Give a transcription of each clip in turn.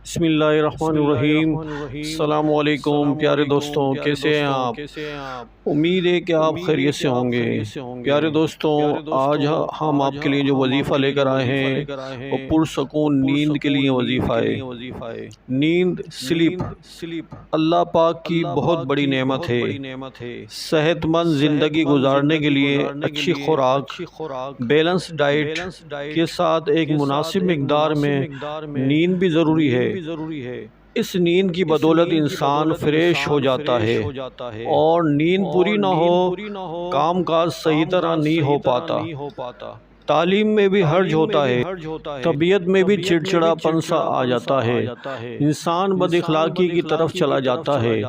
بسم اللہ الرحمن الرحیم۔ السلام علیکم پیارے دوستوں، کیسے ہیں آپ؟ امید ہے کہ آپ خیریت سے ہوں گے۔ پیارے دوستوں، آج ہم آپ کے لیے جو وظیفہ لے کر آئے ہیں وہ پرسکون نیند کے لیے وظیفہ ہے۔ نیند، سلیپ، اللہ پاک کی بہت بڑی نعمت ہے۔ صحت مند زندگی گزارنے کے لیے اچھی خوراک، بیلنس ڈائٹ کے ساتھ ایک مناسب مقدار میں نیند بھی ضروری ہے۔ اس نیند کی بدولت انسان فریش ہو جاتا ہے، اور نیند پوری نہ ہو کام کاج صحیح طرح نہیں ہو پاتا۔ تعلیم میں بھی حرج ہوتا ہے، طبیعت میں بھی چڑچڑا پن سا آ جاتا ہے، انسان بد اخلاقی کی طرف چلا جاتا ہے،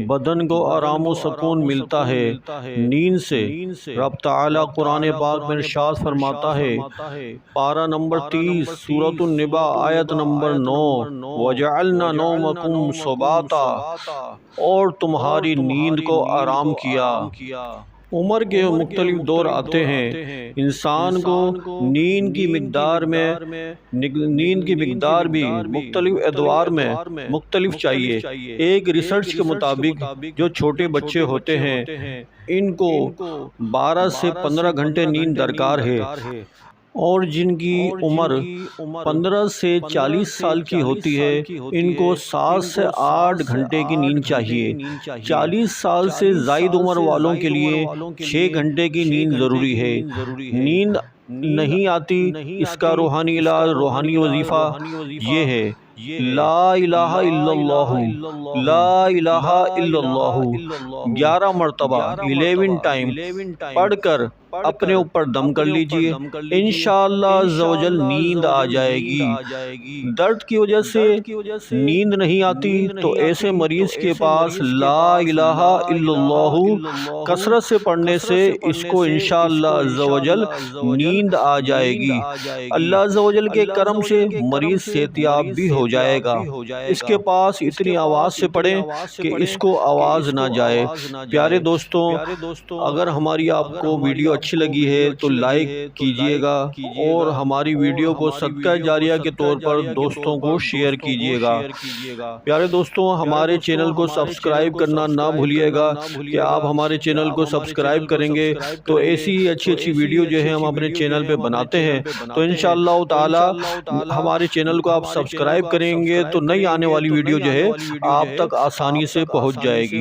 بدن کو آرام و سکون ملتا ہے نیند سے۔ رب تعالی قرآن پاک میں ارشاد فرماتا ہے، پارہ نمبر 30 سورۃ النبا آیت نمبر 9، وَجَعَلْنَا نَوْمَكُمْ سُبَاتًا، اور تمہاری نیند کو آرام کیا۔ عمر کے مختلف دور آتے ہیں، انسان کو نیند کی مقدار بھی مختلف ادوار میں مختلف چاہیے۔ ایک ریسرچ کے مطابق جو چھوٹے بچے ہوتے ہیں ان کو 12 سے 15 گھنٹے نیند درکار ہے، اور جن کی عمر 15 سے 40 سال کی ہوتی ہے ان کو 7 سے 8 گھنٹے کی نیند چاہیے۔ 40 سال سے زائد عمر والوں کے لیے 6 گھنٹے کی نیند ضروری ہے۔ نیند نہیں آتی، اس کا روحانی علاج، روحانی وظیفہ یہ ہے، لا الہ الا اللہ، لا الہ الا اللہ 11 مرتبہ 11 ٹائم پڑھ کر اپنے اوپر دم کر لیجئے، انشاءاللہ عز و جل نیند آ جائے گی۔ درد کی وجہ سے نیند نہیں آتی تو ایسے مریض کے پاس لا الہ الا اللہ کثرت سے پڑھنے سے اس کو انشاءاللہ عز و جل نیند آ جائے گی۔ اللہ عز و جل کے کرم سے مریض صحت یاب بھی ہو جائے گا۔ اس کے پاس اتنی آواز سے پڑھیں کہ اس کو آواز نہ جائے۔ پیارے دوستوں، اگر ہماری آپ کو ویڈیو اچھی لگی ہے تو لائک کیجئے گا، اور ہماری ویڈیو کو صدقہ جاریہ کے طور پر دوستوں کو شیئر کیجئے گا۔ پیارے دوستوں، ہمارے چینل کو سبسکرائب کرنا نہ بھولیے گا، کہ آپ ہمارے چینل کو سبسکرائب کریں گے تو ایسی ہی اچھی ویڈیو جو ہے ہم اپنے چینل پہ بناتے ہیں، تو انشاءاللہ تعالی ہمارے چینل کو آپ سبسکرائب کریں گے تو نئی آنے والی ویڈیو جو ہے آپ تک آسانی سے پہنچ جائے گی۔